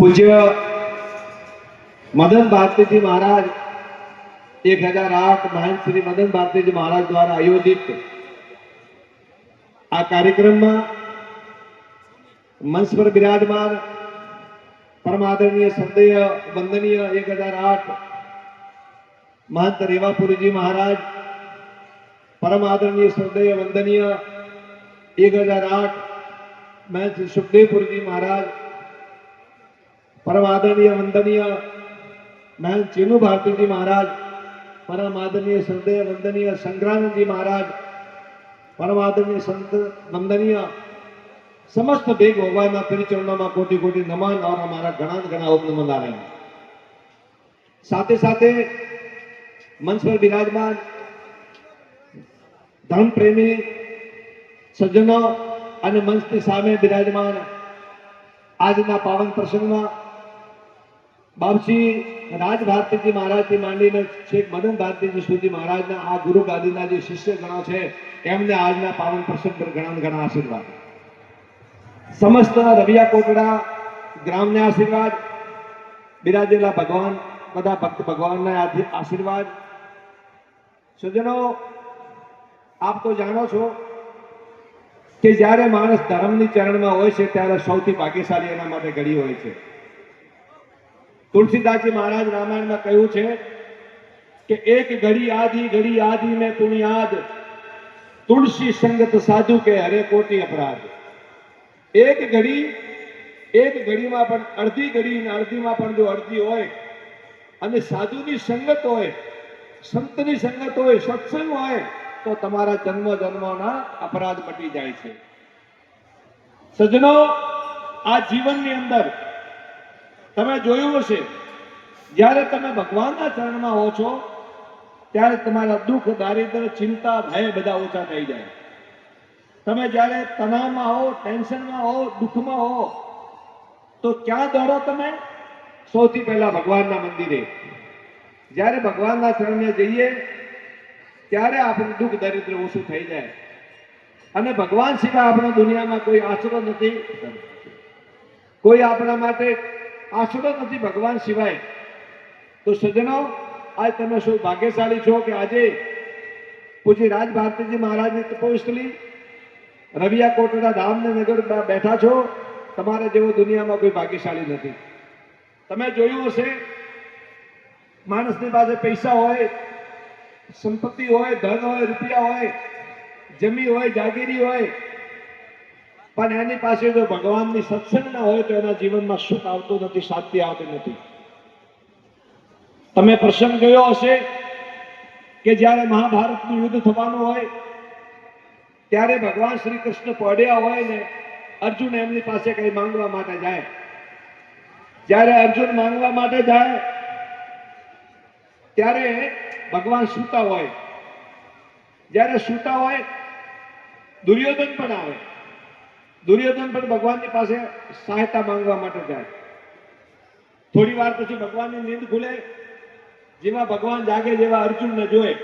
પૂજ્ય મદન ભારતીજી મહારાજ 1008 મહાન શ્રી મદન ભારતીજી મહારાજ દ્વારા આયોજિત આ કાર્યક્રમમાં મંચ પર બિરાજમાન પરમ આદરણીય સંદેય વંદનીય 1008 महंत रेवापुरीजी महाराज, परम आदरणीय श्रद्धेय वंदनीय 1008 महंत सुखदेवपुरीजी महाराज, परम आदरणीय वंदनीय महंत चीनू भारतीजी महाराज, परम आदरणीय श्रद्धेय वंदनीय संग्रामजी महाराज, परम आदरणीय संत वंदनीय समस्त भेग भगवान परिचरणों में कोटि कोटि नमन और हमारा घना घना ओम नमो नारायण। साथे साथे मंच पर विराजमान धर्म प्रेमी सज्जनों અને મંચની સામે બિરાજમાન આજના પાવન પ્રસંગમાં બાપજી રાજ ભારતીજી મહારાજથી માંડીને છેક મદન ભારતીજી સુધી મહારાજના આ ગુરુ ગાદીના જે શિષ્ય ગણો છે એમને આજના પાવન પ્રસંગ પર ઘણા ઘણા આશીર્વાદ, સમસ્ત રવિયા કોટડા ગ્રામને આશીર્વાદ, બિરાજેલા ભગવાન બધા ભક્ત ભગવાનના આશીર્વાદ। સજ્જનો, આપ તો જાણો છો કે જ્યારે માણસ ધર્મની ચરણમાં હોય છે ત્યારે સૌથી ભાગ્યશાળી એના માટે ઘડી હોય છે। તુલસીદાસજી મહારાજ રામાયણમાં કહ્યું છે કે એક ઘડી આધી મેં પુણ્યાદ, તુલસી સંગત સાધુ કે હરે કોટી અપરાધ। એક ઘડીમાં પણ અડધી ઘડી ને અડધીમાં પણ જો અડધી હોય અને સાધુની સંગત હોય, સંતની સંગત હોય, સત્સંગ હોય તો તમારા જન્મ જન્મોના અપરાધ મટી જાય છે। સજ્જનો, આ જીવનની અંદર તમે જોયું હશે જ્યારે તમે ભગવાનના ચરણમાં હો છો ત્યારે તમારા દુઃખ, દારિદ્ર, ચિંતા, ભય બધા ઓછા થઈ જાય। તમે જ્યારે તણાવમાં હો, ટેન્શનમાં હો, દુઃખમાં હો તો ક્યાં દોડો તમે? સૌથી પહેલા ભગવાનના મંદિરે। જ્યારે ભગવાનના ચરણે જઈએ ત્યારે આપણું દુઃખ દરિદ્ર ઓછું થઈ જાય અને ભગવાન સિવાય આપણા દુનિયામાં કોઈ આશરો નથી, કોઈ આપણા માટે આશરો નથી ભગવાન સિવાય। તો સજ્જનો, આજ તમે શું ભાગ્યશાળી છો કે આજે પૂજ્ય રાજ ભારતીજી મહારાજની તપોસ્થલી રવિયા કોટડા ધામને નગર બેઠા છો। તમારા જેવો દુનિયામાં કોઈ ભાગ્યશાળી નથી। તમે જોયું હશે માણસની પાસે પૈસા હોય, સંપત્તિ હોય, ધન હોય, રૂપિયા હોય, જમી હોય, જાગીરી હોય, પણ એની પાસે જો ભગવાનની સત્સંગ ના હોય તો એના જીવનમાં સુખ આવતું નથી, શાંતિ આવતી નથી। તમે પ્રસંગ જોયો હશે કે જ્યારે મહાભારતનું યુદ્ધ થવાનું હોય ત્યારે ભગવાન શ્રી કૃષ્ણ પડ્યા હોય ને અર્જુન એમની પાસે કઈ માંગવા માટે જાય। જ્યારે અર્જુન માંગવા માટે જાય ત્યારે ભગવાન સૂતા હોય। જ્યારે સૂતા હોય દુર્યોધન પણ આવે, દુર્યોધન પણ ભગવાનની પાસે સહાયતા માંગવા માટે જાય। થોડી વાર પછી ભગવાનની નીંદ ખુલે, જેમાં ભગવાન જાગે જેવા અર્જુનને જોયે,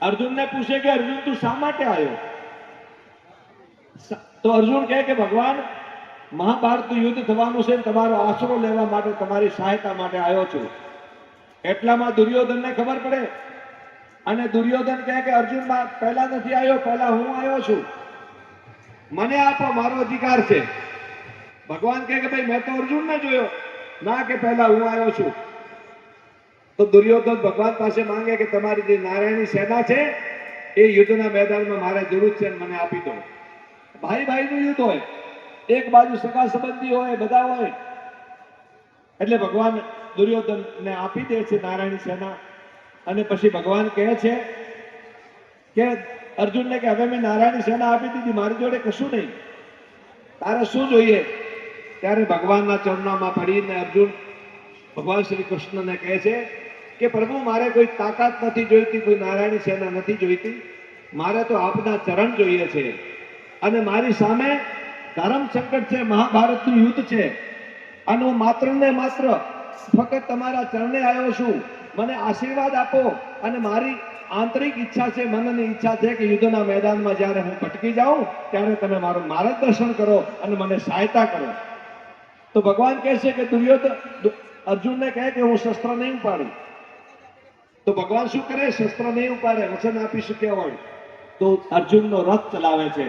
અર્જુનને પૂછે કે અર્જુન તું શા માટે આવ્યો? તો અર્જુન કહે કે ભગવાન મહાભારતનું યુદ્ધ થવાનું છે, તમારો આશરો લેવા માટે, તમારી સહાયતા માટે આવ્યો છું। એટલામાં દુર્યોધનને ખબર પડે અને દુર્યોધન કહે કે અર્જુન પહેલા નથી આવ્યો, પહેલા હું આવ્યો છું, મને આપો, મારો અધિકાર છે। ભગવાન કહે કે ભાઈ મેં તો અર્જુનને જોયો, ના કે પહેલા હું આવ્યો છું। તો દુર્યોધન ભગવાન પાસે માંગે કે તમારી જે નારાયણી સેના છે એ યુદ્ધના મેદાનમાં મારે જરૂર છે, મને આપી દો। ભાઈ ભાઈનું યુદ્ધ હોય, એક બાજુ સગા સંબંધી હોય, બધા હોય, એટલે ભગવાન દુર્યોધનને આપી દે છે નારાયણી સેના। અને પછી ભગવાન કહે છે કે અર્જુનને કે હવે મેં નારાયણી સેના આપી દીધી, મારી જોડે કશું નહીં, તારે શું જોઈએ? ત્યારે ભગવાનના ચરણોમાં પડીને અર્જુન ભગવાન શ્રી કૃષ્ણને કહે છે કે પ્રભુ મારે કોઈ તાકાત નથી જોઈતી, કોઈ નારાયણી સેના નથી જોઈતી, મારે તો આપના ચરણ જોઈએ છે અને મારી સામે ધર્મ સંકટ છે, મહાભારતનું યુદ્ધ છે અને હું માત્ર ને માત્ર ફક્ત તમારા ચરણે આવ્યો છું, મને આશીર્વાદ આપો। અને મારી આંતરિક ઈચ્છા છે, મનની ઈચ્છા છે કે યુદ્ધના મેદાનમાં જ્યારે હું ભટકી જાઉં ત્યારે તમે મારું માર્ગદર્શન કરો અને મને સહાયતા કરો। તો ભગવાન કહે છે કે દુર્યોધન અર્જુનને કહે કે હું શસ્ત્ર નહીં ઉપાડું. તો ભગવાન શું કરે? શસ્ત્ર નહીં ઉપાડે, વચન આપી શક્યા હોય તો અર્જુનનો રથ ચલાવે છે.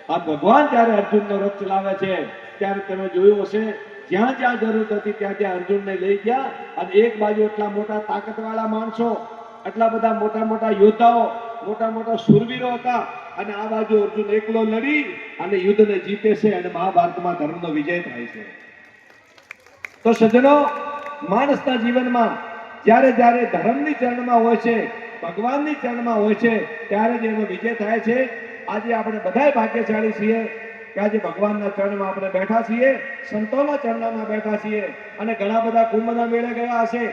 આ ભગવાન જ્યારે અર્જુનનો રથ ચલાવે છે ત્યારે તમે જોયું હશે, જ્યાં જ્યાં જરૂર હતી ત્યાં ત્યાં અર્જુનને લઈ ગયા. અને એક બાજુ એટલા મોટા તાકાતવાળા માણસો, એટલા બધા મોટા મોટા યોદ્ધાઓ, મોટા મોટા શૂરવીરો હતા, અને આ બાજુ અર્જુન એકલો લડી અને યુદ્ધને જીતે છે અને મહાભારતમાં ધર્મનો વિજય થાય છે. તો સજ્જનો, માણસના જીવનમાં જ્યારે જ્યારે ધર્મની ચરણમાં હોય છે, ભગવાનની ચરણમાં હોય છે, ત્યારે જ એનો વિજય થાય છે. આજે આપણે બધાય ભાગ્યશાળી છીએ કે આજે ભગવાનના ચરણમાં આપણે બેઠા છીએ, સંતોના ચરણમાં બેઠા છીએ. અને ઘણા બધા કુંભના મેળે ગયા હશે,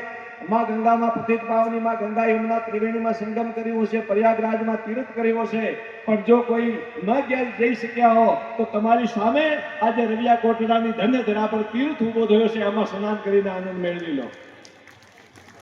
માં ગંગામાં પતિત પાવની માં ગંગા યમુના ત્રિવેણીમાં સંગમ કર્યું હશે, પ્રયાગરાજમાં તીર્થ કર્યું હશે. પણ જો કોઈ ન જઈ શક્યા હો તો તમારી સામે આજે રવિયા કોટડાની ધન્ય ધરા પર તીર્થ ઉભો થયો છે, એમાં સ્નાન કરીને આનંદ મેળવી લો.